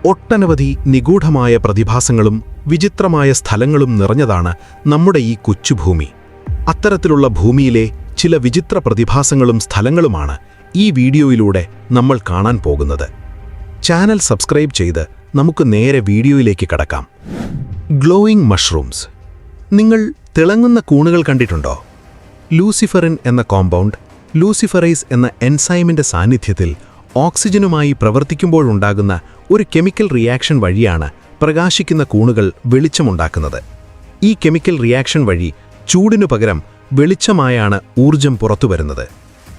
ഒട്ടനവധി നിഗൂഢമായ പ്രതിഭാസങ്ങളും വിചിത്രമായ സ്ഥലങ്ങളും നിറഞ്ഞതാണ് നമ്മുടെ ഈ കൊച്ചുഭൂമി. അത്തരത്തിലുള്ള ഭൂമിയിലെ ചില വിചിത്ര പ്രതിഭാസങ്ങളും സ്ഥലങ്ങളുമാണ് ഈ വീഡിയോയിലൂടെ നമ്മൾ കാണാൻ പോകുന്നത്. ചാനൽ സബ്സ്ക്രൈബ് ചെയ്ത് നമുക്ക് നേരെ വീഡിയോയിലേക്ക് കടക്കാം. Glowing mushrooms. നിങ്ങൾ തിളങ്ങുന്ന കൂണുകൾ കണ്ടിട്ടുണ്ടോ? ലൂസിഫറിൻ എന്ന കോമ്പൗണ്ട്, ലൂസിഫറൈസ് എന്ന എൻസൈമിന്റെ സാന്നിധ്യത്തിൽ ഓക്സിജനുമായി പ്രവർത്തിക്കുമ്പോഴുണ്ടാകുന്ന ഒരു കെമിക്കൽ റിയാക്ഷൻ വഴിയാണ് പ്രകാശിക്കുന്ന കൂണുകൾ വെളിച്ചമുണ്ടാക്കുന്നത്. ഈ കെമിക്കൽ റിയാക്ഷൻ വഴി ചൂടിനു പകരം വെളിച്ചമായാണ് ഊർജം പുറത്തുവരുന്നത്.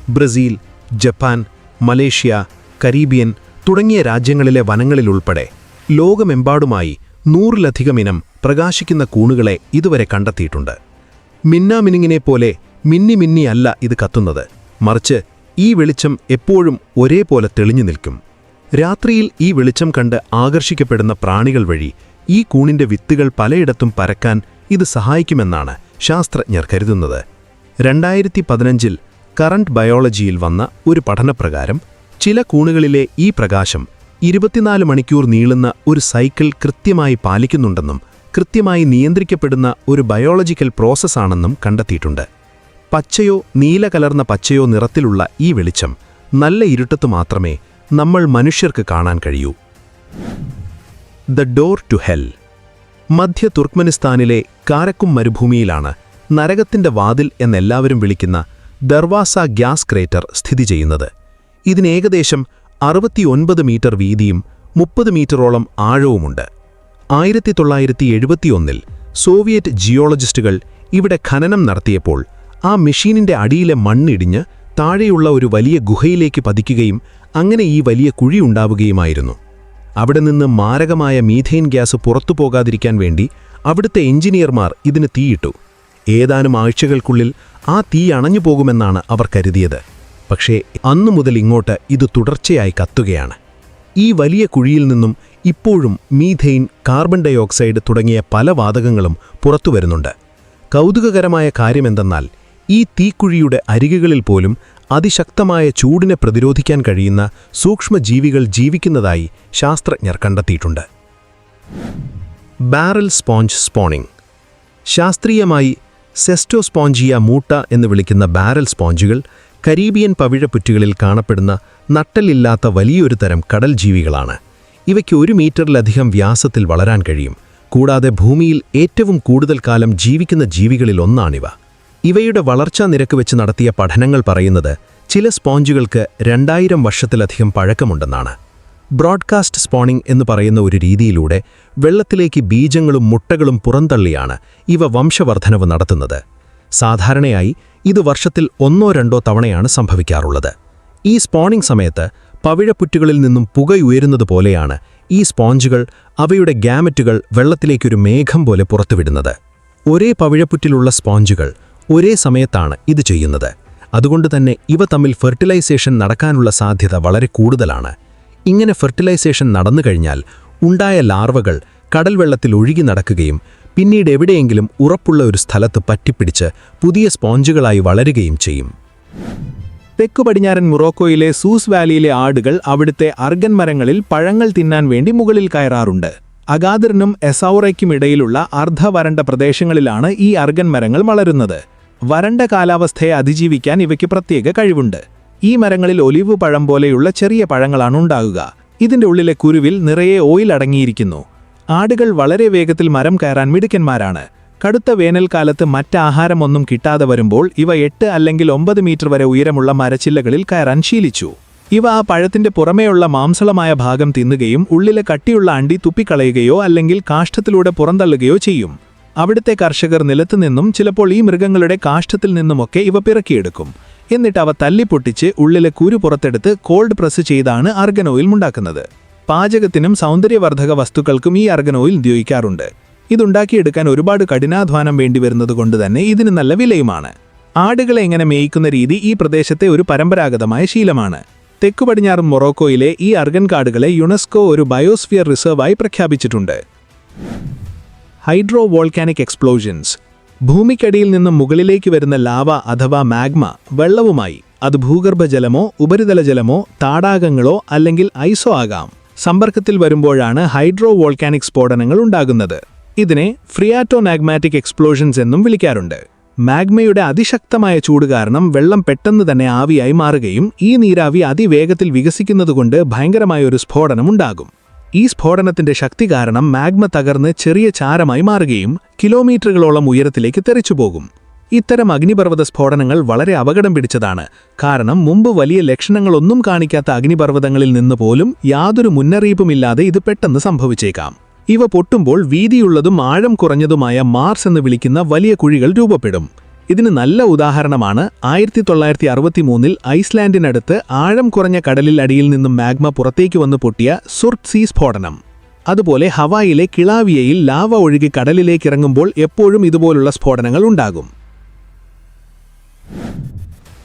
ബ്രസീൽ, ജപ്പാൻ, മലേഷ്യ, കരീബിയൻ തുടങ്ങിയ രാജ്യങ്ങളിലെ വനങ്ങളിലുൾപ്പെടെ ലോകമെമ്പാടുമായി 100-ലധികം ഇനം പ്രകാശിക്കുന്ന കൂണുകളെ ഇതുവരെ കണ്ടെത്തിയിട്ടുണ്ട്. മിന്നാമിനുങ്ങിനെപ്പോലെ മിന്നിയല്ല ഇത് കത്തുന്നത്, മറിച്ച് ഈ വെളിച്ചം എപ്പോഴും ഒരേപോലെ തെളിഞ്ഞു നിൽക്കും. രാത്രിയിൽ ഈ വെളിച്ചം കണ്ട് ആകർഷിക്കപ്പെടുന്ന പ്രാണികൾ വഴി ഈ കൂണിന്റെ വിത്തുകൾ പലയിടത്തും പരക്കാൻ ഇത് സഹായിക്കുമെന്നാണ് ശാസ്ത്രജ്ഞർ കരുതുന്നത്. 2015 കറന്റ് ബയോളജിയിൽ വന്ന ഒരു പഠനപ്രകാരം ചില കൂണുകളിലെ ഈ പ്രകാശം 24 മണിക്കൂർ നീളുന്ന ഒരു സൈക്കിൾ കൃത്യമായി പാലിക്കുന്നുണ്ടെന്നും കൃത്യമായി നിയന്ത്രിക്കപ്പെടുന്ന ഒരു ബയോളജിക്കൽ പ്രോസസ്സാണെന്നും കണ്ടെത്തിയിട്ടുണ്ട്. പച്ചയോ നീല കലർന്ന പച്ചയോ നിറത്തിലുള്ള ഈ വെളിച്ചം നല്ല ഇരുട്ടത്ത് മാത്രമേ നമ്മൾ മനുഷ്യർക്ക് കാണാൻ കഴിയൂ. The door to hell. മധ്യ തുർക്ക്മെനിസ്ഥാനിലെ കാരക്കും മരുഭൂമിയിലാണ് നരകത്തിന്റെ വാതിൽ എന്നെല്ലാവരും വിളിക്കുന്ന ദർവാസ ഗ്യാസ് ക്രേറ്റർ സ്ഥിതി ചെയ്യുന്നത്. ഇതിന് ഏകദേശം 69 മീറ്റർ വീതിയും 30 മീറ്ററോളം ആഴവുമുണ്ട്. 1971 സോവിയറ്റ് ജിയോളജിസ്റ്റുകൾ ഇവിടെ ഖനനം നടത്തിയപ്പോൾ ആ മെഷീനിന്റെ അടിയിലെ മണ്ണിടിഞ്ഞ് താഴെയുള്ള ഒരു വലിയ ഗുഹയിലേക്ക് പതിക്കുകയും അങ്ങനെ ഈ വലിയ കുഴിയുണ്ടാവുകയുമായിരുന്നു. അവിടെ നിന്ന് മാരകമായ മീഥെയ്ൻ ഗ്യാസ് പുറത്തു പോകാതിരിക്കാൻ വേണ്ടി അവിടുത്തെ എഞ്ചിനീയർമാർ ഇതിന് തീയിട്ടു. ഏതാനും ആഴ്ചകൾക്കുള്ളിൽ ആ തീ അണഞ്ഞു പോകുമെന്നാണ് അവർ കരുതിയത്. പക്ഷേ അന്നു മുതൽ ഇങ്ങോട്ട് ഇത് തുടർച്ചയായി കത്തുകയാണ്. ഈ വലിയ കുഴിയിൽ നിന്നും ഇപ്പോഴും മീഥെയ്ൻ, കാർബൺ ഡയോക്സൈഡ് തുടങ്ങിയ പല വാതകങ്ങളും പുറത്തുവരുന്നുണ്ട്. കൗതുകകരമായ കാര്യമെന്തെന്നാൽ ഈ തീക്കുഴിയുടെ അരികുകളിൽ പോലും അതിശക്തമായ ചൂടിനെ പ്രതിരോധിക്കാൻ കഴിയുന്ന സൂക്ഷ്മജീവികൾ ജീവിക്കുന്നതായി ശാസ്ത്രജ്ഞർ കണ്ടെത്തിയിട്ടുണ്ട്. Barrel sponge spawning. ശാസ്ത്രീയമായി സെസ്റ്റോസ്പോഞ്ചിയ മൂട്ട എന്ന് വിളിക്കുന്ന ബാരൽ സ്പോഞ്ചുകൾ കരീബിയൻ പവിഴപ്പുറ്റുകളിൽ കാണപ്പെടുന്ന നട്ടലില്ലാത്ത വലിയൊരു തരം കടൽ ജീവികളാണ്. ഇവയ്ക്ക് 1 മീറ്ററിലധികം വ്യാസത്തിൽ വളരാൻ കഴിയും. കൂടാതെ ഭൂമിയിൽ ഏറ്റവും കൂടുതൽ കാലം ജീവിക്കുന്ന ജീവികളിൽ ഒന്നാണിവ. ഇവയുടെ വളർച്ചാ നിരക്ക് വെച്ച് നടത്തിയ പഠനങ്ങൾ പറയുന്നത് ചില സ്പോഞ്ചുകൾക്ക് 2000 വർഷത്തിലധികം പഴക്കമുണ്ടെന്നാണ്. ബ്രോഡ്കാസ്റ്റ് സ്പോണിംഗ് എന്ന് പറയുന്ന ഒരു രീതിയിലൂടെ വെള്ളത്തിലേക്ക് ബീജങ്ങളും മുട്ടകളും പുറന്തള്ളിയാണ് ഇവ വംശവർദ്ധനവ് നടത്തുന്നത്. സാധാരണയായി ഇത് വർഷത്തിൽ 1-2 തവണയാണ് സംഭവിക്കാറുള്ളത്. ഈ സ്പോണിംഗ് സമയത്ത് പവിഴപ്പുറ്റുകളിൽ നിന്നും പുകയുയരുന്നത് പോലെയാണ് ഈ സ്പോഞ്ചുകൾ അവയുടെ ഗാമറ്റുകൾ വെള്ളത്തിലേക്കൊരു മേഘം പോലെ പുറത്തുവിടുന്നത്. ഒരേ പവിഴപ്പുറ്റിലുള്ള സ്പോഞ്ചുകൾ ഒരേ സമയത്താണ് ഇത് ചെയ്യുന്നത്. അതുകൊണ്ടുതന്നെ ഇവ തമ്മിൽ ഫെർട്ടിലൈസേഷൻ നടക്കാനുള്ള സാധ്യത വളരെ കൂടുതലാണ്. ഇങ്ങനെ ഫെർട്ടിലൈസേഷൻ നടന്നു കഴിഞ്ഞാൽ ഉണ്ടായ ലാർവകൾ കടൽ വെള്ളത്തിൽ ഒഴുകി നടക്കുകയും പിന്നീട് എവിടെയെങ്കിലും ഉറപ്പുള്ള ഒരു സ്ഥലത്ത് പറ്റിപ്പിടിച്ച് പുതിയ സ്പോഞ്ചുകളായി വളരുകയും ചെയ്യും. തെക്കു പടിഞ്ഞാറൻ മൊറോക്കോയിലെ സൂസ് വാലിയിലെ ആടുകൾ അവിടുത്തെ അർഗൻ മരങ്ങളിൽ പഴങ്ങൾ തിന്നാൻ വേണ്ടി മുകളിൽ കയറാറുണ്ട്. അഗാദിറിനും എസൗറയ്ക്കും ഇടയിലുള്ള അർദ്ധവരണ്ട പ്രദേശങ്ങളിലാണ് ഈ അർഗൻ മരങ്ങൾ വളരുന്നത്. വരണ്ട കാലാവസ്ഥയെ അതിജീവിക്കാൻ ഇവയ്ക്ക് പ്രത്യേക കഴിവുണ്ട്. ഈ മരങ്ങളിൽ ഒലിവ് പഴം പോലെയുള്ള ചെറിയ പഴങ്ങളാണ് ഉണ്ടാകുക. ഇതിന്റെ ഉള്ളിലെ കുരുവിൽ നിറയെ ഓയിൽ അടങ്ങിയിരിക്കുന്നു. ആടുകൾ വളരെ വേഗത്തിൽ മരം കയറാൻ മിടുക്കന്മാരാണ്. കടുത്ത വേനൽക്കാലത്ത് മറ്റാഹാരമൊന്നും കിട്ടാതെ വരുമ്പോൾ ഇവ 8 അല്ലെങ്കിൽ 9 മീറ്റർ വരെ ഉയരമുള്ള മരച്ചില്ലകളിൽ കയറാൻ ശീലിച്ചു. ഇവ ആ പഴത്തിന്റെ പുറമേയുള്ള മാംസളമായ ഭാഗം തിന്നുകയും ഉള്ളിലെ കട്ടിയുള്ള അണ്ടി തുപ്പിക്കളയുകയോ അല്ലെങ്കിൽ കാഷ്ഠത്തിലൂടെ പുറന്തള്ളുകയോ ചെയ്യും. അവിടുത്തെ കർഷകർ നിലത്തുനിന്നും ചിലപ്പോൾ ഈ മൃഗങ്ങളുടെ കാഷ്ഠത്തിൽ നിന്നുമൊക്കെ ഇവ പിറക്കിയെടുക്കും. എന്നിട്ട് അവ തല്ലിപ്പൊട്ടിച്ച് ഉള്ളിലെ കുരു പുറത്തെടുത്ത് കോൾഡ് പ്രസ് ചെയ്താണ് അർഗൻ ഓയിൽ ഉണ്ടാക്കുന്നത്. പാചകത്തിനും സൗന്ദര്യവർദ്ധക വസ്തുക്കൾക്കും ഈ അർഗൻ ഓയിൽ ഉപയോഗിക്കാറുണ്ട്. ഇതുണ്ടാക്കിയെടുക്കാൻ ഒരുപാട് കഠിനാധ്വാനം വേണ്ടിവരുന്നതുകൊണ്ട് തന്നെ ഇതിന് നല്ല വിലയുമാണ്. ആടുകളെ എങ്ങനെ മേയിക്കുന്ന രീതി ഈ പ്രദേശത്തെ ഒരു പരമ്പരാഗതമായ ശീലമാണ്. തെക്കു പടിഞ്ഞാറൻ മൊറോക്കോയിലെ ഈ അർഗൻ കാടുകളെ യുനെസ്കോ ഒരു ബയോസ്ഫിയർ റിസർവായി പ്രഖ്യാപിച്ചിട്ടുണ്ട്. Hydro volcanic explosions. ഭൂമിക്കടിയിൽ നിന്നും മുകളിലേക്ക് വരുന്ന ലാവ അഥവാ മാഗ്മ വെള്ളവുമായി, അത് ഭൂഗർഭജലമോ ഉപരിതല ജലമോ താടാകങ്ങളോ അല്ലെങ്കിൽ ഐസോ ആകാം, സമ്പർക്കത്തിൽ വരുമ്പോഴാണ് ഹൈഡ്രോ വോൾക്കാനിക് സ്ഫോടനങ്ങൾ ഉണ്ടാകുന്നത്. ഇതിനെ ഫ്രിയാറ്റോനാഗ്മാറ്റിക് എക്സ്പ്ലോഷൻസ് എന്നും വിളിക്കാറുണ്ട്. മാഗ്മയുടെ അതിശക്തമായ ചൂട് കാരണം വെള്ളം പെട്ടെന്ന് തന്നെ ആവിയായി മാറുകയും ഈ നീരാവി അതിവേഗത്തിൽ വികസിക്കുന്നതുകൊണ്ട് ഭയങ്കരമായ ഒരു സ്ഫോടനമുണ്ടാകും. ഈ സ്ഫോടനത്തിന്റെ ശക്തി കാരണം മാഗ്മ തകർന്ന് ചെറിയ ചാരമായി മാറുകയും കിലോമീറ്ററുകളോളം ഉയരത്തിലേക്ക് തെറിച്ചുപോകും. ഇത്തരം അഗ്നിപർവ്വത സ്ഫോടനങ്ങൾ വളരെ അപകടം പിടിച്ചതാണ്. കാരണം മുമ്പ് വലിയ ലക്ഷണങ്ങളൊന്നും കാണിക്കാത്ത അഗ്നിപർവ്വതങ്ങളിൽ നിന്ന് പോലും യാതൊരു മുന്നറിയിപ്പുമില്ലാതെ ഇത് പെട്ടെന്ന് സംഭവിച്ചേക്കാം. ഇവ പൊട്ടുമ്പോൾ വീതിയുള്ളതും ആഴം കുറഞ്ഞതുമായ മാർസ് എന്ന് വിളിക്കുന്ന വലിയ കുഴികൾ രൂപപ്പെടും. ഇതിന് നല്ല ഉദാഹരണമാണ് 1963 ഐസ്ലാൻഡിനടുത്ത് ആഴം കുറഞ്ഞ കടലിൽ അടിയിൽ നിന്നും മാഗ്മ പുറത്തേക്ക് വന്ന് പൊട്ടിയ സുർട്ട്സീ സ്ഫോടനം. അതുപോലെ ഹവായിലെ കിളാവിയയിൽ ലാവ ഒഴുകി കടലിലേക്കിറങ്ങുമ്പോൾ എപ്പോഴും ഇതുപോലുള്ള സ്ഫോടനങ്ങൾ ഉണ്ടാകും.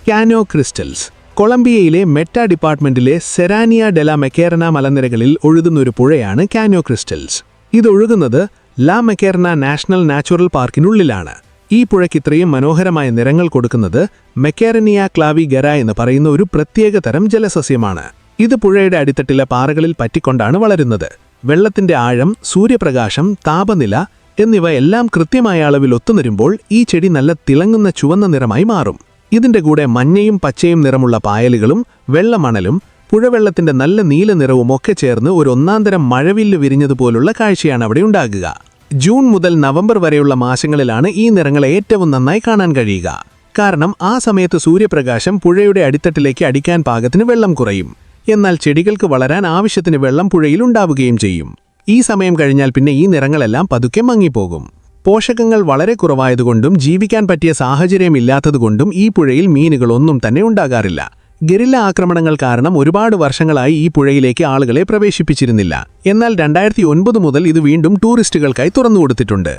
കാനോ ക്രിസ്റ്റൽസ്. കൊളംബിയയിലെ മെറ്റ ഡിപ്പാർട്ട്മെന്റിലെ സെരാനിയ ഡെല മെക്കേറന മലനിരകളിൽ ഒഴുകുന്നൊരു പുഴയാണ് കാനോ ക്രിസ്റ്റൽസ്. ഇതൊഴുകുന്നത് ലാ മെക്കേറന നാഷണൽ നാച്ചുറൽ പാർക്കിനുള്ളിലാണ്. ഈ പുഴയ്ക്ക് ഇത്രയും മനോഹരമായ നിറങ്ങൾ കൊടുക്കുന്നത് മെക്കേറനിയ ക്ലാവിഗെര എന്ന് പറയുന്ന ഒരു പ്രത്യേക തരം ജലസസ്യമാണ്. ഇത് പുഴയുടെ അടിത്തട്ടിലെ പാറകളിൽ പറ്റിക്കൊണ്ടാണ് വളരുന്നത്. വെള്ളത്തിന്റെ ആഴം, സൂര്യപ്രകാശം, താപനില എന്നിവ എല്ലാം കൃത്യമായ അളവിൽ ഒത്തുനിരുമ്പോൾ ഈ ചെടി നല്ല തിളങ്ങുന്ന ചുവന്ന നിറമായി മാറും. ഇതിന്റെ കൂടെ മഞ്ഞയും പച്ചയും നിറമുള്ള പായലുകളും വെള്ളമണലും പുഴവെള്ളത്തിന്റെ നല്ല നീല നിറവും ഒക്കെ ചേർന്ന് ഒരു ഒന്നാന്തരം മഴവില്ല് വിരിഞ്ഞതുപോലുള്ള കാഴ്ചയാണ് അവിടെ ഉണ്ടാകുക. ജൂൺ മുതൽ നവംബർ വരെയുള്ള മാസങ്ങളിലാണ് ഈ നിറങ്ങൾ ഏറ്റവും നന്നായി കാണാൻ കഴിയുക. കാരണം ആ സമയത്ത് സൂര്യപ്രകാശം പുഴയുടെ അടിത്തട്ടിലേക്ക് അടിക്കാൻ പാകത്തിന് വെള്ളം കുറയും. എന്നാൽ ചെടികൾക്ക് വളരാൻ ആവശ്യത്തിന് വെള്ളം പുഴയിൽ ഉണ്ടാവുകയും ചെയ്യും. ഈ സമയം കഴിഞ്ഞാൽ പിന്നെ ഈ നിറങ്ങളെല്ലാം പതുക്കെ മങ്ങിപ്പോകും. പോഷകങ്ങൾ വളരെ കുറവായതുകൊണ്ടും ജീവിക്കാൻ പറ്റിയ സാഹചര്യമില്ലാത്തതുകൊണ്ടും ഈ പുഴയിൽ മീനുകളൊന്നും തന്നെ ഉണ്ടാകാറില്ല. ഗറില്ല ആക്രമണങ്ങൾ കാരണം ഒരുപാട് വർഷങ്ങളായി ഈ പുഴയിലേക്ക് ആളുകളെ പ്രവേശിപ്പിച്ചിരുന്നില്ല. എന്നാൽ 2009 മുതൽ ഇത് വീണ്ടും ടൂറിസ്റ്റുകൾക്കായി തുറന്നുകൊടുത്തിട്ടുണ്ട്.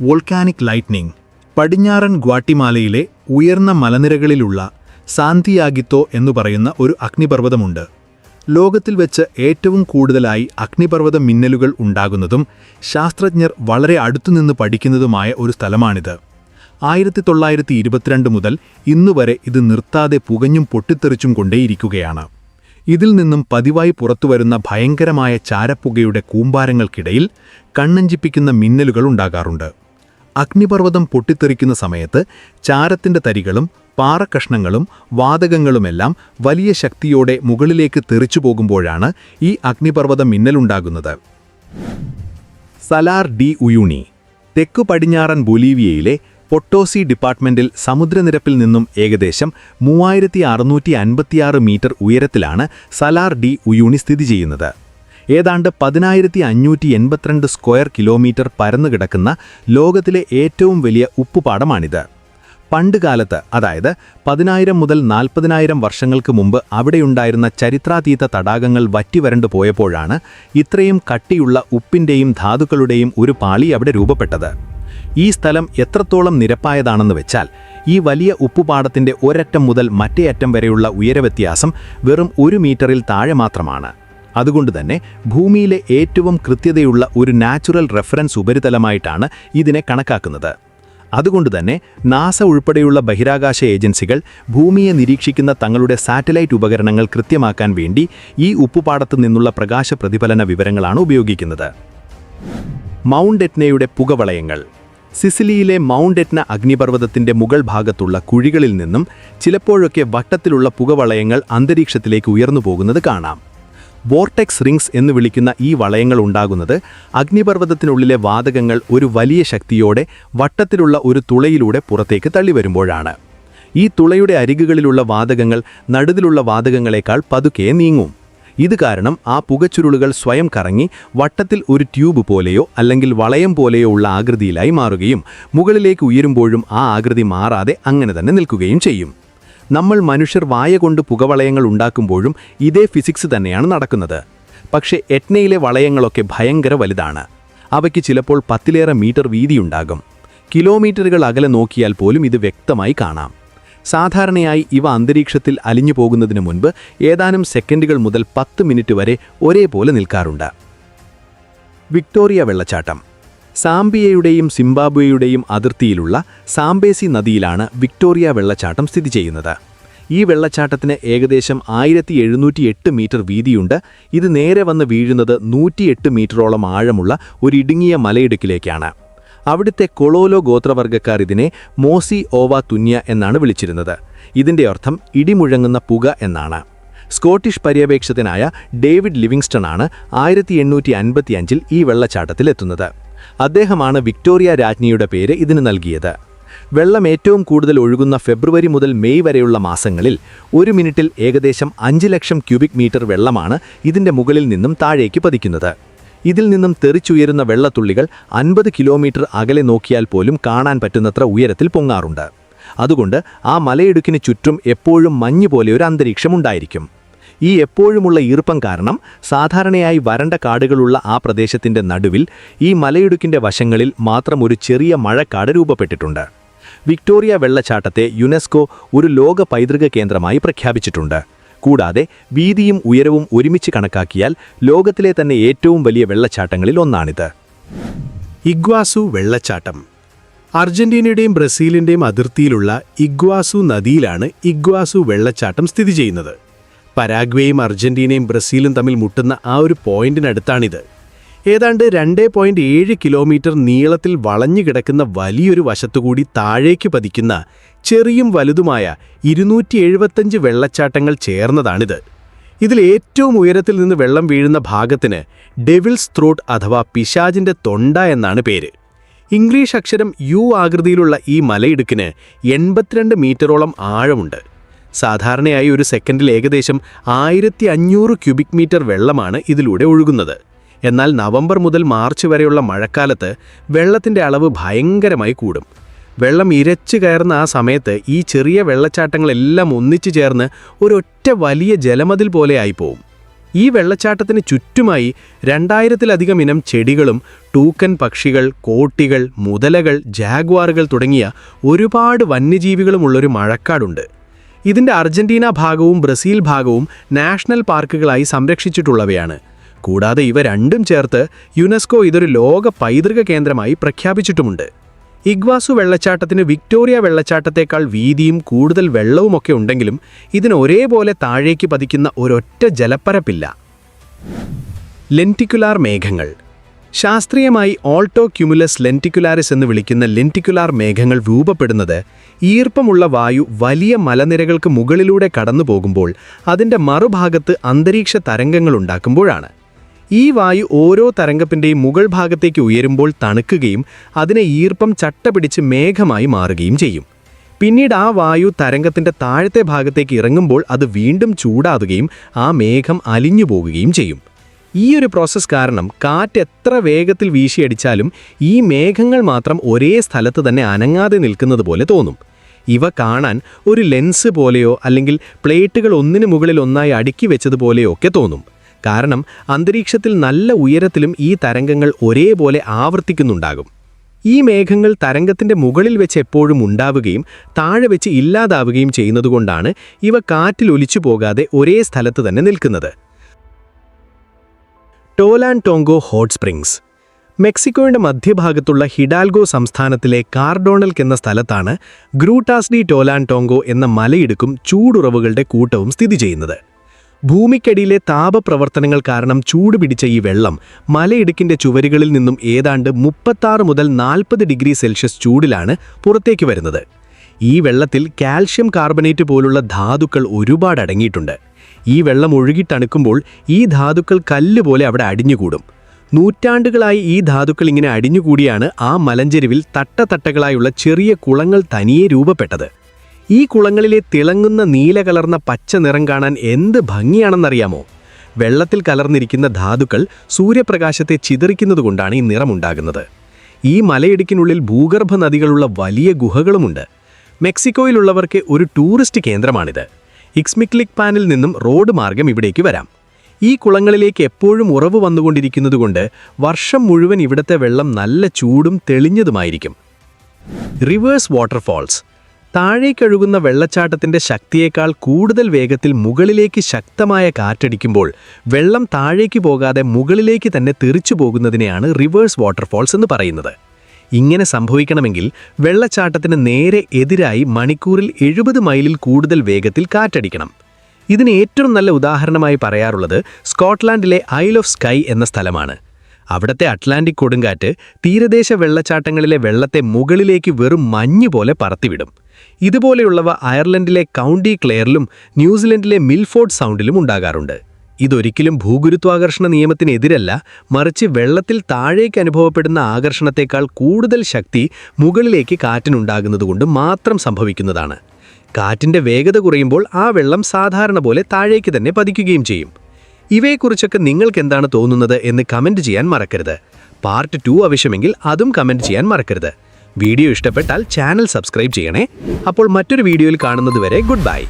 Volcanic lightning. പടിഞ്ഞാറൻ ഗ്വാട്ടിമാലയിലെ ഉയർന്ന മലനിരകളിലുള്ള സാന്തിയാഗിത്തോ എന്നു പറയുന്ന ഒരു അഗ്നിപർവ്വതമുണ്ട്. ലോകത്തിൽ വെച്ച് ഏറ്റവും കൂടുതലായി അഗ്നിപർവ്വത മിന്നലുകൾ ഉണ്ടാകുന്നതും ശാസ്ത്രജ്ഞർ വളരെ അടുത്തുനിന്ന് പഠിക്കുന്നതുമായ ഒരു സ്ഥലമാണിത്. 1922 മുതൽ ഇന്നുവരെ ഇത് നിർത്താതെ പുകഞ്ഞും പൊട്ടിത്തെറിച്ചും കൊണ്ടേയിരിക്കുകയാണ്. ഇതിൽ നിന്നും പതിവായി പുറത്തുവരുന്ന ഭയങ്കരമായ ചാരപ്പുകയുടെ കൂമ്പാരങ്ങൾക്കിടയിൽ കണ്ണഞ്ചിപ്പിക്കുന്ന മിന്നലുകൾ ഉണ്ടാകാറുണ്ട്. അഗ്നിപർവ്വതം പൊട്ടിത്തെറിക്കുന്ന സമയത്ത് ചാരത്തിന്റെ തരികളും പാറക്കഷ്ണങ്ങളും വാതകങ്ങളുമെല്ലാം വലിയ ശക്തിയോടെ മുകളിലേക്ക് തെറിച്ചു പോകുമ്പോഴാണ് ഈ അഗ്നിപർവ്വത മിന്നലുണ്ടാകുന്നത്. സലാർ ഡി ഉയൂണി. തെക്കു പടിഞ്ഞാറൻ ബൊലീവിയയിലെ പൊട്ടോസി ഡിപ്പാർട്ട്മെന്റിൽ സമുദ്രനിരപ്പിൽ നിന്നും ഏകദേശം 3656 മീറ്റർ ഉയരത്തിലാണ് സലാർ ഡി ഉയൂണി സ്ഥിതി ചെയ്യുന്നത്. ഏതാണ്ട് 10582 സ്ക്വയർ കിലോമീറ്റർ പരന്നുകിടക്കുന്ന ലോകത്തിലെ ഏറ്റവും വലിയ ഉപ്പുപാടമാണിത്. പണ്ടുകാലത്ത്, അതായത് 10,000 മുതൽ 40,000 വർഷങ്ങൾക്ക് മുമ്പ് അവിടെയുണ്ടായിരുന്ന ചരിത്രാതീത തടാകങ്ങൾ വറ്റിവരണ്ടു പോയപ്പോഴാണ് ഇത്രയും കട്ടിയുള്ള ഉപ്പിന്റെയും ധാതുക്കളുടെയും ഒരു പാളി അവിടെ രൂപപ്പെട്ടത്. ഈ സ്ഥലം എത്രത്തോളം നിരപ്പായതാണെന്ന് വെച്ചാൽ ഈ വലിയ ഉപ്പുപാടത്തിന്റെ ഒരറ്റം മുതൽ മറ്റേ അറ്റം വരെയുള്ള ഉയരവ്യത്യാസം വെറും 1 മീറ്ററിൽ താഴെ മാത്രമാണ്. അതുകൊണ്ടുതന്നെ ഭൂമിയിലെ ഏറ്റവും കൃത്യതയുള്ള ഒരു നാച്ചുറൽ റെഫറൻസ് ഉപരിതലമായിട്ടാണ് ഇതിനെ കണക്കാക്കുന്നത്. അതുകൊണ്ടുതന്നെ നാസ ഉൾപ്പെടെയുള്ള ബഹിരാകാശ ഏജൻസികൾ ഭൂമിയെ നിരീക്ഷിക്കുന്ന തങ്ങളുടെ സാറ്റലൈറ്റ് ഉപകരണങ്ങൾ കൃത്യമാക്കാൻ വേണ്ടി ഈ ഉപ്പുപാടത്തു നിന്നുള്ള പ്രകാശ പ്രതിഫലന വിവരങ്ങളാണ് ഉപയോഗിക്കുന്നത്. മൗണ്ട് എറ്റ്നയുടെ പുകവളയങ്ങൾ. സിസിലിയിലെ മൗണ്ട് എറ്റ്ന അഗ്നിപർവ്വതത്തിന്റെ മുകൾ ഭാഗത്തുള്ള കുഴികളിൽ നിന്നും ചിലപ്പോഴൊക്കെ വട്ടത്തിലുള്ള പുകവളയങ്ങൾ അന്തരീക്ഷത്തിലേക്ക് ഉയർന്നു പോകുന്നത് കാണാം. വോർട്ടെക്സ് റിങ്സ് എന്ന് വിളിക്കുന്ന ഈ വളയങ്ങൾ ഉണ്ടാകുന്നത് അഗ്നിപർവ്വതത്തിനുള്ളിലെ വാതകങ്ങൾ ഒരു വലിയ ശക്തിയോടെ വട്ടത്തിലുള്ള ഒരു തുളയിലൂടെ പുറത്തേക്ക് തള്ളിവരുമ്പോഴാണ്. ഈ തുളയുടെ അരികുകളിലുള്ള വാതകങ്ങൾ നടുവിലുള്ള വാതകങ്ങളെക്കാൾ പതുക്കെ നീങ്ങും. ഇത് കാരണം ആ പുകച്ചുരുളുകൾ സ്വയം കറങ്ങി വട്ടത്തിൽ ഒരു ട്യൂബ് പോലെയോ അല്ലെങ്കിൽ വളയം പോലെയോ ഉള്ള ആകൃതിയിലായി മാറുകയും മുകളിലേക്ക് ഉയരുമ്പോഴും ആ ആകൃതി മാറാതെ അങ്ങനെ തന്നെ നിൽക്കുകയും ചെയ്യും. നമ്മൾ മനുഷ്യർ വായ കൊണ്ട് പുകവളയങ്ങൾ ഉണ്ടാക്കുമ്പോഴും ഇതേ ഫിസിക്സ് തന്നെയാണ് നടക്കുന്നത്. പക്ഷേ എറ്റ്നയിലെ വളയങ്ങളൊക്കെ ഭയങ്കര വലുതാണ്. അവയ്ക്ക് ചിലപ്പോൾ 10 മീറ്റർ വീതിയുണ്ടാകും. കിലോമീറ്ററുകൾ അകലെ നോക്കിയാൽ പോലും ഇത് വ്യക്തമായി കാണാം. സാധാരണയായി ഇവ അന്തരീക്ഷത്തിൽ അലിഞ്ഞു പോകുന്നതിന് മുൻപ് ഏതാനും സെക്കൻഡുകൾ മുതൽ 10 മിനിറ്റ് വരെ ഒരേപോലെ നിൽക്കാറുണ്ട്. വിക്ടോറിയ വെള്ളച്ചാട്ടം. സാംബിയയുടെയും സിംബാബ്വേയുടെയും അതിർത്തിയിലുള്ള സാംബേസി നദിയിലാണ് വിക്ടോറിയ വെള്ളച്ചാട്ടം സ്ഥിതി ചെയ്യുന്നത്. ഈ വെള്ളച്ചാട്ടത്തിന് ഏകദേശം 1708 മീറ്റർ വീതിയുണ്ട്. ഇത് നേരെ വന്ന് വീഴുന്നത് 108 മീറ്ററോളം ആഴമുള്ള ഒരു ഇടുങ്ങിയ മലയിടുക്കിലേക്കാണ്. അവിടുത്തെ കൊളോലോ ഗോത്രവർഗ്ഗക്കാർ ഇതിനെ മോസി ഓവ തുന്യ എന്നാണ് വിളിച്ചിരുന്നത്. ഇതിൻ്റെ അർത്ഥം ഇടിമുഴങ്ങുന്ന പുക എന്നാണ്. സ്കോട്ടിഷ് പര്യവേക്ഷകനായ ഡേവിഡ് ലിവിങ്സ്റ്റൺ ആണ് 1855 ഈ വെള്ളച്ചാട്ടത്തിലെത്തുന്നത്. അദ്ദേഹമാണ് വിക്ടോറിയ രാജ്ഞിയുടെ പേര് ഇതിന് നൽകിയത്. വെള്ളം ഏറ്റവും കൂടുതൽ ഒഴുകുന്ന ഫെബ്രുവരി മുതൽ മെയ് വരെയുള്ള മാസങ്ങളിൽ 1 മിനിറ്റിൽ ഏകദേശം 5 ലക്ഷം ക്യൂബിക് മീറ്റർ വെള്ളമാണ് ഇതിൻ്റെ മുകളിൽ നിന്നും താഴേക്ക് പതിക്കുന്നത്. ഇതിൽ നിന്നും തെറിച്ചുയരുന്ന വെള്ളത്തുള്ളികൾ 50 കിലോമീറ്റർ അകലെ നോക്കിയാൽ പോലും കാണാൻ പറ്റുന്നത്ര ഉയരത്തിൽ പൊങ്ങാറുണ്ട്. അതുകൊണ്ട് ആ മലയിടുക്കിന് ചുറ്റും എപ്പോഴും മഞ്ഞ് പോലെ ഒരു അന്തരീക്ഷമുണ്ടായിരിക്കും. ഈ എപ്പോഴുമുള്ള ഈർപ്പം കാരണം സാധാരണയായി വരണ്ട കാടുകളുള്ള ആ പ്രദേശത്തിൻ്റെ നടുവിൽ ഈ മലയിടുക്കിൻ്റെ വശങ്ങളിൽ മാത്രം ഒരു ചെറിയ മഴക്കാട് രൂപപ്പെട്ടിട്ടുണ്ട്. വിക്ടോറിയ വെള്ളച്ചാട്ടത്തെ യുനെസ്കോ ഒരു ലോക പൈതൃക കേന്ദ്രമായി പ്രഖ്യാപിച്ചിട്ടുണ്ട്. കൂടാതെ വീതിയും ഉയരവും ഒരുമിച്ച് കണക്കാക്കിയാൽ ലോകത്തിലെ തന്നെ ഏറ്റവും വലിയ വെള്ളച്ചാട്ടങ്ങളിൽ ഒന്നാണിത്. ഇഗ്വാസു വെള്ളച്ചാട്ടം. അർജന്റീനയുടെയും ബ്രസീലിൻ്റെയും അതിർത്തിയിലുള്ള ഇഗ്വാസു നദിയിലാണ് ഇഗ്വാസു വെള്ളച്ചാട്ടം സ്ഥിതി ചെയ്യുന്നത്. പരാഗ്വേയും അർജന്റീനയും ബ്രസീലും തമ്മിൽ മുട്ടുന്ന ആ ഒരു പോയിന്റിനടുത്താണിത്. ഏതാണ്ട് 2.7 കിലോമീറ്റർ നീളത്തിൽ വളഞ്ഞു കിടക്കുന്ന വലിയൊരു വശത്തുകൂടി താഴേക്ക് പതിക്കുന്ന ചെറിയും വലുതുമായ 275 വെള്ളച്ചാട്ടങ്ങൾ ചേർന്നതാണിത്. ഇതിൽ ഏറ്റവും ഉയരത്തിൽ നിന്ന് വെള്ളം വീഴുന്ന ഭാഗത്തിന് ഡെവിൾസ് ത്രോട്ട് അഥവാ പിശാചിൻ്റെ തൊണ്ട എന്നാണ് പേര്. ഇംഗ്ലീഷ് അക്ഷരം യു ആകൃതിയിലുള്ള ഈ മലയിടുക്കിന് 82 മീറ്ററോളം ആഴമുണ്ട്. സാധാരണയായി ഒരു സെക്കൻഡിൽ ഏകദേശം 1500 ക്യൂബിക് മീറ്റർ വെള്ളമാണ് ഇതിലൂടെ ഒഴുകുന്നത്. എന്നാൽ നവംബർ മുതൽ മാർച്ച് വരെയുള്ള മഴക്കാലത്ത് വെള്ളത്തിൻ്റെ അളവ് ഭയങ്കരമായി കൂടും. വെള്ളം ഇരച്ചു കയറുന്ന ആ സമയത്ത് ഈ ചെറിയ വെള്ളച്ചാട്ടങ്ങളെല്ലാം ഒന്നിച്ചു ചേർന്ന് ഒരൊറ്റ വലിയ ജലമതിൽ പോലെ ആയിപ്പോവും. ഈ വെള്ളച്ചാട്ടത്തിന് ചുറ്റുമായി 2000-ലധികം ഇനം ചെടികളും ടൂക്കൻ പക്ഷികൾ, കോട്ടികൾ, മുതലകൾ, ജാഗ്വാറുകൾ തുടങ്ങിയ ഒരുപാട് വന്യജീവികളുമുള്ളൊരു മഴക്കാടുണ്ട്. ഇതിൻ്റെ അർജന്റീന ഭാഗവും ബ്രസീൽ ഭാഗവും നാഷണൽ പാർക്കുകളായി സംരക്ഷിച്ചിട്ടുള്ളവയാണ്. കൂടാതെ ഇവ രണ്ടും ചേർത്ത് യുനെസ്കോ ഇതൊരു ലോക പൈതൃക കേന്ദ്രമായി പ്രഖ്യാപിച്ചിട്ടുമുണ്ട്. ഇഗ്വാസു വെള്ളച്ചാട്ടത്തിന് വിക്ടോറിയ വെള്ളച്ചാട്ടത്തേക്കാൾ വീതിയും കൂടുതൽ വെള്ളവുമൊക്കെ ഉണ്ടെങ്കിലും ഇതിന് ഒരേപോലെ താഴേക്ക് പതിക്കുന്ന ഒരൊറ്റ ജലപ്പരപ്പില്ല. ലെന്റിക്കുലാർ മേഘങ്ങൾ. ശാസ്ത്രീയമായി ഓൾട്ടോ ക്യുമുലസ് ലെന്റിക്കുലാരിസ് എന്ന് വിളിക്കുന്ന ലെന്റിക്കുലാർ മേഘങ്ങൾ രൂപപ്പെടുന്നത് ഈർപ്പമുള്ള വായു വലിയ മലനിരകൾക്ക് മുകളിലൂടെ കടന്നു പോകുമ്പോൾ അതിൻ്റെ മറുഭാഗത്ത് അന്തരീക്ഷ തരംഗങ്ങൾ ഉണ്ടാക്കുമ്പോഴാണ്. ഈ വായു ഓരോ തരംഗത്തിൻ്റെയും മുകൾ ഭാഗത്തേക്ക് ഉയരുമ്പോൾ തണുക്കുകയും അതിനെ ഈർപ്പം ചട്ടപിടിച്ച് മേഘമായി മാറുകയും ചെയ്യും. പിന്നീട് ആ വായു തരംഗത്തിൻ്റെ താഴത്തെ ഭാഗത്തേക്ക് ഇറങ്ങുമ്പോൾ അത് വീണ്ടും ചൂടാകുകയും ആ മേഘം അലിഞ്ഞു പോകുകയും ചെയ്യും. ഈ ഒരു പ്രോസസ്സ് കാരണം കാറ്റ് എത്ര വേഗത്തിൽ വീശിയടിച്ചാലും ഈ മേഘങ്ങൾ മാത്രം ഒരേ സ്ഥലത്ത് തന്നെ അനങ്ങാതെ നിൽക്കുന്നത് പോലെ തോന്നും. ഇവ കാണാൻ ഒരു ലെൻസ് പോലെയോ അല്ലെങ്കിൽ പ്ലേറ്റുകൾ ഒന്നിനു മുകളിൽ ഒന്നായി അടുക്കി വെച്ചതുപോലെയോ ഒക്കെ തോന്നും. കാരണം അന്തരീക്ഷത്തിൽ നല്ല ഉയരത്തിലും ഈ തരംഗങ്ങൾ ഒരേപോലെ ആവർത്തിക്കുന്നുണ്ടാകും. ഈ മേഘങ്ങൾ തരംഗത്തിൻ്റെ മുകളിൽ വെച്ച് എപ്പോഴും ഉണ്ടാവുകയും താഴെ വെച്ച് ഇല്ലാതാവുകയും ചെയ്യുന്നതുകൊണ്ടാണ് ഇവ കാറ്റിൽ ഒലിച്ചു പോകാതെ ഒരേ സ്ഥലത്ത് തന്നെ നിൽക്കുന്നത്. ടോലാൻ ടോങ്കോ ഹോട്ട് സ്പ്രിങ്സ്. മെക്സിക്കോയുടെ മധ്യഭാഗത്തുള്ള ഹിഡാൽഗോ സംസ്ഥാനത്തിലെ കാർഡോണൽക്ക് എന്ന സ്ഥലത്താണ് ഗ്രൂട്ടാസ് ഡി ടോലാൻ ടോങ്കോ എന്ന മലയിടുക്കും ചൂടുറവുകളുടെ കൂട്ടവും സ്ഥിതി ചെയ്യുന്നത്. ഭൂമിക്കടിയിലെ താപപ്രവർത്തനങ്ങൾ കാരണം ചൂടുപിടിച്ച ഈ വെള്ളം മലയിടുക്കിൻ്റെ ചുവരുകളിൽ നിന്നും ഏതാണ്ട് 36 മുതൽ 40 ഡിഗ്രി സെൽഷ്യസ് ചൂടിലാണ് പുറത്തേക്ക് വരുന്നത്. ഈ വെള്ളത്തിൽ കാൽഷ്യം കാർബണേറ്റ് പോലുള്ള ധാതുക്കൾ ഒരുപാട് അടങ്ങിയിട്ടുണ്ട്. ഈ വെള്ളം ഒഴുകിത്തണുക്കുമ്പോൾ ഈ ധാതുക്കൾ കല്ലുപോലെ അവിടെ അടിഞ്ഞുകൂടും. നൂറ്റാണ്ടുകളായി ഈ ധാതുക്കൾ ഇങ്ങനെ അടിഞ്ഞുകൂടിയാണ് ആ മലഞ്ചെരുവിൽ തട്ടതട്ടകളായുള്ള ചെറിയ കുളങ്ങൾ തനിയെ രൂപപ്പെട്ടത്. ഈ കുളങ്ങളിലെ തിളങ്ങുന്ന നീല കലർന്ന പച്ച നിറം കാണാൻ എന്ത് ഭംഗിയാണെന്നറിയാമോ? വെള്ളത്തിൽ കലർന്നിരിക്കുന്ന ധാതുക്കൾ സൂര്യപ്രകാശത്തെ ചിതറിക്കുന്നതുകൊണ്ടാണ് ഈ നിറമുണ്ടാകുന്നത്. ഈ മലയിടുക്കിനുള്ളിൽ ഭൂഗർഭ നദികളുള്ള വലിയ ഗുഹകളുമുണ്ട്. മെക്സിക്കോയിലുള്ളവർക്ക് ഒരു ടൂറിസ്റ്റ് കേന്ദ്രമാണിത്. ഇക്സ്മിക്ലിക് പാനിൽ നിന്നും റോഡ് മാർഗം ഇവിടേക്ക് വരാം. ഈ കുളങ്ങളിലേക്ക് എപ്പോഴും ഉറവ് വന്നുകൊണ്ടിരിക്കുന്നതുകൊണ്ട് വർഷം മുഴുവൻ ഇവിടുത്തെ വെള്ളം നല്ല ചൂടും തെളിഞ്ഞതുമായിരിക്കും. Reverse waterfalls. താഴേക്കൊഴുകുന്ന വെള്ളച്ചാട്ടത്തിൻ്റെ ശക്തിയേക്കാൾ കൂടുതൽ വേഗത്തിൽ മുകളിലേക്ക് ശക്തമായ കാറ്റടിക്കുമ്പോൾ വെള്ളം താഴേക്ക് പോകാതെ മുകളിലേക്ക് തന്നെ തെറിച്ചു പോകുന്നതിനെയാണ് റിവേഴ്സ് വാട്ടർഫാൾസ് എന്ന് പറയുന്നത്. ഇങ്ങനെ സംഭവിക്കണമെങ്കിൽ വെള്ളച്ചാട്ടത്തിന് നേരെ എതിരായി മണിക്കൂറിൽ 70 മൈലിൽ കൂടുതൽ വേഗത്തിൽ കാറ്റടിക്കണം. ഇതിന് ഏറ്റവും നല്ല ഉദാഹരണമായി പറയാറുള്ളത് സ്കോട്ട്ലാൻഡിലെ ഐൽ ഓഫ് സ്കൈ എന്ന സ്ഥലമാണ്. അവിടത്തെ അറ്റ്ലാന്റിക് കൊടുങ്കാറ്റ് തീരദേശ വെള്ളച്ചാട്ടങ്ങളിലെ വെള്ളത്തെ മുകളിലേക്ക് വെറും മഞ്ഞ് പോലെ പറത്തിവിടും. ഇതുപോലെയുള്ളവ അയർലൻഡിലെ കൗണ്ടി ക്ലെയറിലും ന്യൂസിലൻഡിലെ മിൽഫോർഡ് സൗണ്ടിലും ഉണ്ടാകാറുണ്ട്. ഇതൊരിക്കലും ഭൂഗുരുത്വാകർഷണ നിയമത്തിനെതിരല്ല, മറിച്ച് വെള്ളത്തിൽ താഴേക്ക് അനുഭവപ്പെടുന്ന ആകർഷണത്തേക്കാൾ കൂടുതൽ ശക്തി മുകളിലേക്ക് കാറ്റിനുണ്ടാകുന്നതുകൊണ്ട് മാത്രം സംഭവിക്കുന്നതാണ്. കാറ്റിന്റെ വേഗത കുറയുമ്പോൾ ആ വെള്ളം സാധാരണ പോലെ താഴേക്ക് തന്നെ പതിക്കുകയും ചെയ്യും. ഇവയെക്കുറിച്ചൊക്കെ നിങ്ങൾക്ക് എന്താണ് തോന്നുന്നത് എന്ന് കമന്റ് ചെയ്യാൻ മറക്കരുത്. പാർട്ട് 2 ആവശ്യമെങ്കിൽ അതും കമന്റ് ചെയ്യാൻ മറക്കരുത്. വീഡിയോ ഇഷ്ടപ്പെട്ടാൽ ചാനൽ സബ്സ്ക്രൈബ് ചെയ്യണേ. അപ്പോൾ മറ്റൊരു വീഡിയോയിൽ കാണുന്നതുവരെ ഗുഡ് ബൈ.